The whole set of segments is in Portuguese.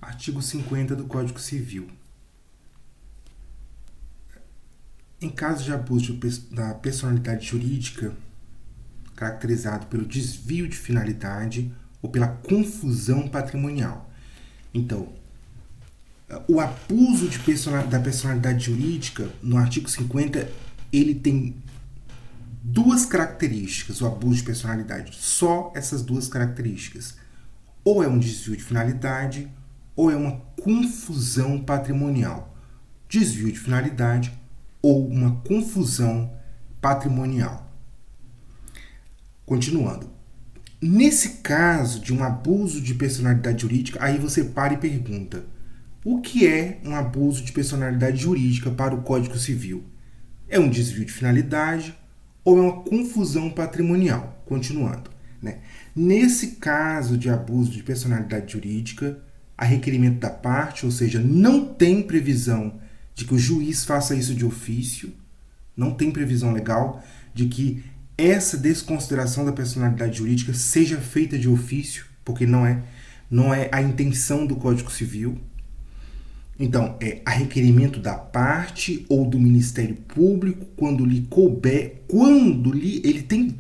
Artigo 50 do Código Civil. Em caso de abuso da personalidade jurídica, caracterizado pelo desvio de finalidade ou pela confusão patrimonial. Então, o abuso da personalidade jurídica, no artigo 50, ele tem duas características, o abuso de personalidade. Só essas duas características. Ou é um desvio de finalidade, ou é uma confusão patrimonial. Desvio de finalidade ou uma confusão patrimonial. Continuando. Nesse caso de um abuso de personalidade jurídica, aí você para e pergunta: o que é um abuso de personalidade jurídica para o Código Civil? É um desvio de finalidade ou é uma confusão patrimonial? Continuando. Né? Nesse caso de abuso de personalidade jurídica, a requerimento da parte, ou seja, não tem previsão de que o juiz faça isso de ofício, não tem previsão legal de que essa desconsideração da personalidade jurídica seja feita de ofício, porque não é a intenção do Código Civil. Então, é a requerimento da parte ou do Ministério Público quando lhe couber, quando ele tem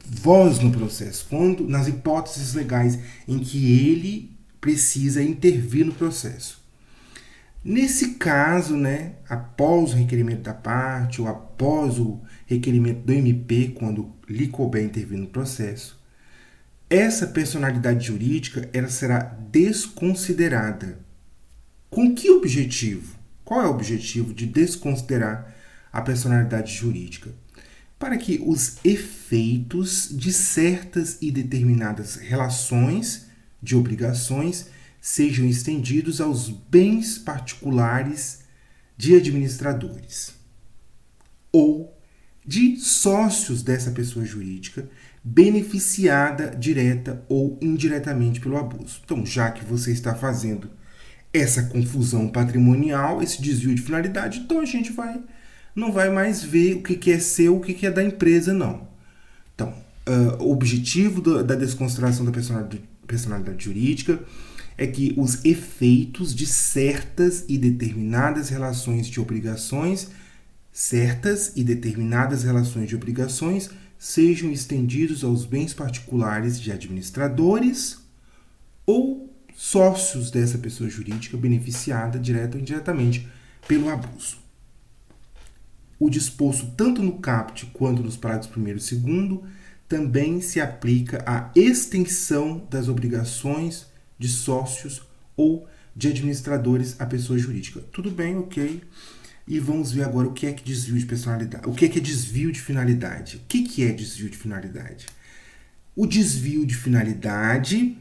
voz no processo, nas hipóteses legais em que ele precisa intervir no processo. Nesse caso, né, após o requerimento da parte ou após o requerimento do MP, quando lhe couber intervir no processo, essa personalidade jurídica ela será desconsiderada. Com que objetivo? Qual é o objetivo de desconsiderar a personalidade jurídica? Para que os efeitos de certas e determinadas relações de obrigações sejam estendidos aos bens particulares de administradores ou de sócios dessa pessoa jurídica beneficiada direta ou indiretamente pelo abuso. Então, já que você está fazendo essa confusão patrimonial, esse desvio de finalidade, então a gente não vai mais ver o que é seu, o que é da empresa, não. Então, o objetivo da desconsideração da personalidade jurídica é que os efeitos de certas e determinadas relações de obrigações sejam estendidos aos bens particulares de administradores ou sócios dessa pessoa jurídica beneficiada direta ou indiretamente pelo abuso. O disposto tanto no caput quanto nos parágrafos 1º e 2º também se aplica à extensão das obrigações de sócios ou de administradores à pessoa jurídica. Tudo bem, ok. E vamos ver agora o que é que desvio de personalidade. O que é desvio de finalidade? O que é desvio de finalidade? O desvio de finalidade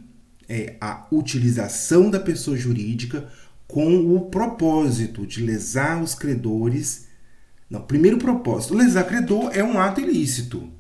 é a utilização da pessoa jurídica com o propósito de lesar os credores. Não, primeiro propósito. Lesar credor é um ato ilícito.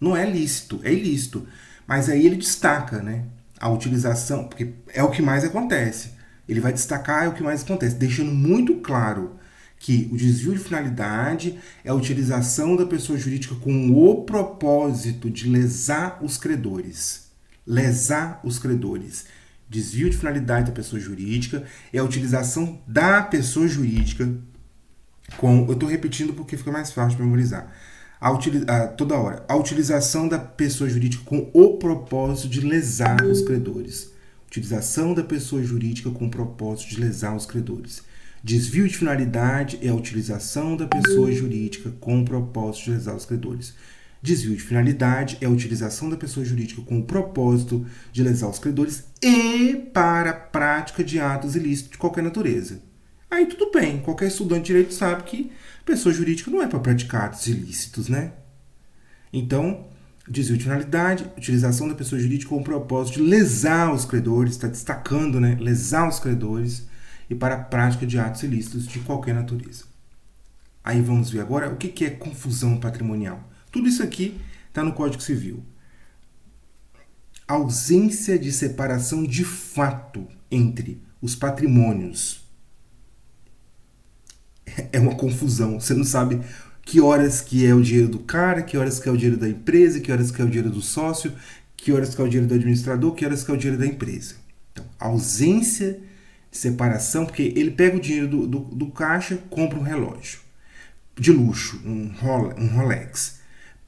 Não é lícito, é ilícito. Mas aí ele destaca, né? A utilização, porque é o que mais acontece. Ele vai destacar o que mais acontece, deixando muito claro que o desvio de finalidade é a utilização da pessoa jurídica com o propósito de lesar os credores. Lesar os credores. Desvio de finalidade da pessoa jurídica é a utilização da pessoa jurídica com... Eu estou repetindo porque fica mais fácil de memorizar. Toda hora. A utilização da pessoa jurídica com o propósito de lesar os credores. Utilização da pessoa jurídica com o propósito de lesar os credores. Desvio de finalidade é a utilização da pessoa jurídica com o propósito de lesar os credores. Desvio de finalidade é a utilização da pessoa jurídica com o propósito de lesar os credores e para a prática de atos ilícitos de qualquer natureza. Aí tudo bem, qualquer estudante de direito sabe que pessoa jurídica não é para praticar atos ilícitos, né? Então, desvio de finalidade, utilização da pessoa jurídica com o propósito de lesar os credores, está destacando, né? Lesar os credores e para a prática de atos ilícitos de qualquer natureza. Aí vamos ver agora o que é confusão patrimonial. Tudo isso aqui está no Código Civil. Ausência de separação de fato entre os patrimônios. É uma confusão. Você não sabe que horas que é o dinheiro do cara, que horas que é o dinheiro da empresa, que horas que é o dinheiro do sócio, que horas que é o dinheiro do administrador, que horas que é o dinheiro da empresa. Então, ausência de separação, porque ele pega o dinheiro do caixa, compra um relógio de luxo, um Rolex.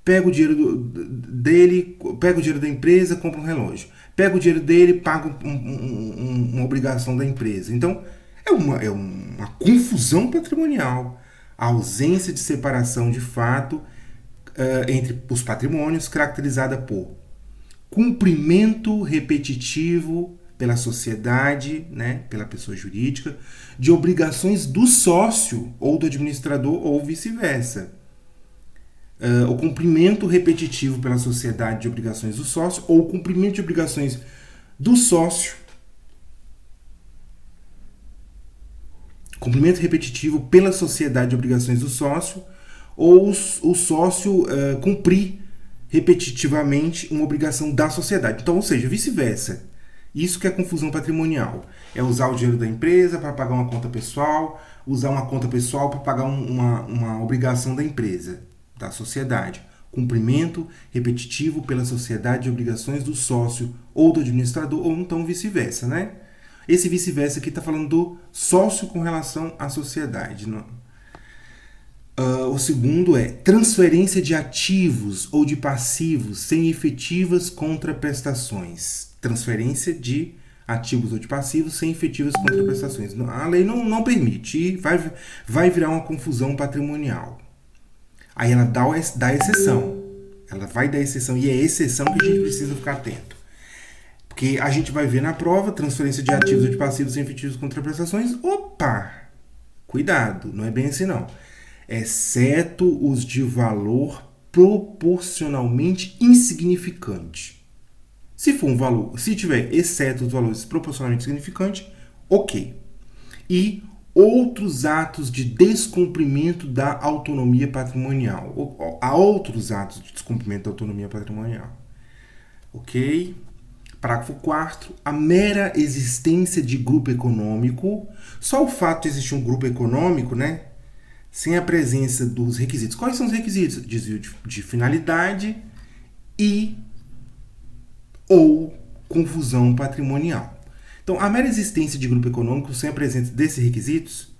Pega o dinheiro dele, pega o dinheiro da empresa, compra um relógio. Pega o dinheiro dele, paga uma obrigação da empresa. Então, é uma confusão patrimonial. A ausência de separação de fato entre os patrimônios, caracterizada por cumprimento repetitivo pela sociedade, né, pela pessoa jurídica, de obrigações do sócio ou do administrador ou vice-versa. O cumprimento repetitivo pela sociedade de obrigações do sócio ou o cumprimento de obrigações do sócio. Cumprimento repetitivo pela sociedade de obrigações do sócio ou o sócio cumprir repetitivamente uma obrigação da sociedade. Então, ou seja, vice-versa. Isso que é confusão patrimonial. É usar o dinheiro da empresa para pagar uma conta pessoal, usar uma conta pessoal para pagar uma obrigação da empresa, da sociedade. Cumprimento repetitivo pela sociedade de obrigações do sócio ou do administrador, ou então vice-versa, né? Esse vice-versa aqui está falando do sócio com relação à sociedade. O segundo é transferência de ativos ou de passivos sem efetivas contraprestações. Transferência de ativos ou de passivos sem efetivas contraprestações. A lei não permite e vai virar uma confusão patrimonial. Aí ela dá a exceção. Ela vai dar exceção e é a exceção que a gente precisa ficar atento. Porque a gente vai ver na prova transferência de ativos ou de passivos sem efetivas contraprestações. Opa! Cuidado, não é bem assim não. Exceto os de valor proporcionalmente insignificante. Se for um valor, se tiver exceto os valores proporcionalmente insignificantes, ok. E outros atos de descumprimento da autonomia patrimonial. Há outros atos de descumprimento da autonomia patrimonial. Ok? Parágrafo 4º. A mera existência de grupo econômico, só o fato de existir um grupo econômico, né? Sem a presença dos requisitos. Quais são os requisitos? Desvio de finalidade e ou confusão patrimonial. Então, a mera existência de grupo econômico sem a presença desses requisitos,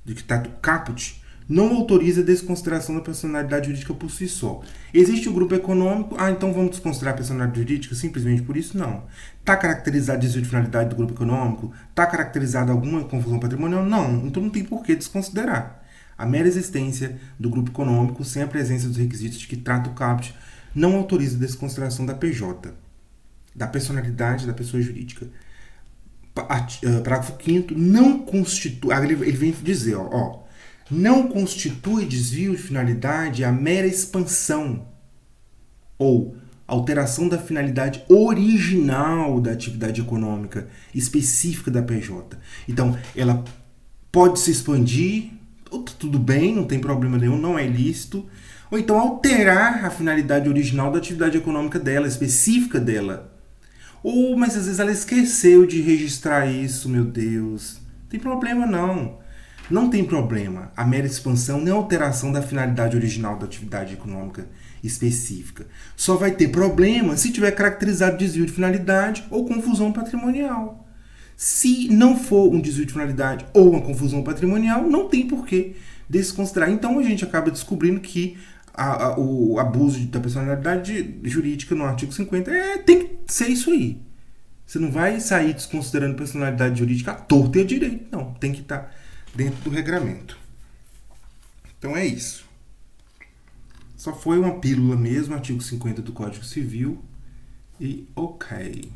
do que está do caput, não autoriza a desconsideração da personalidade jurídica por si só. Existe o grupo econômico, então vamos desconsiderar a personalidade jurídica simplesmente por isso? Não. Está caracterizado desvio de finalidade do grupo econômico? Está caracterizada alguma confusão patrimonial? Não. Então não tem por que desconsiderar. A mera existência do grupo econômico sem a presença dos requisitos de que trata o caput não autoriza a desconsideração da PJ, da personalidade da pessoa jurídica. Parágrafo 5º, não constitui... Ele vem dizer, não constitui desvio de finalidade a mera expansão ou alteração da finalidade original da atividade econômica específica da PJ. Então, ela pode se expandir, tudo bem, não tem problema nenhum, não é ilícito, ou então alterar a finalidade original da atividade econômica dela, específica dela. Mas às vezes ela esqueceu de registrar isso, meu Deus. Não tem problema não. Não tem problema. A mera expansão nem alteração da finalidade original da atividade econômica específica. Só vai ter problema se tiver caracterizado desvio de finalidade ou confusão patrimonial. Se não for um desvio de finalidade ou uma confusão patrimonial, não tem por que desconsiderar. Então a gente acaba descobrindo que o abuso da personalidade jurídica no artigo 50 tem que ser isso aí. Você não vai sair desconsiderando personalidade jurídica à torta e à direita. Não, tem que estar dentro do regramento. Então é isso. Só foi uma pílula mesmo, artigo 50 do Código Civil. E ok.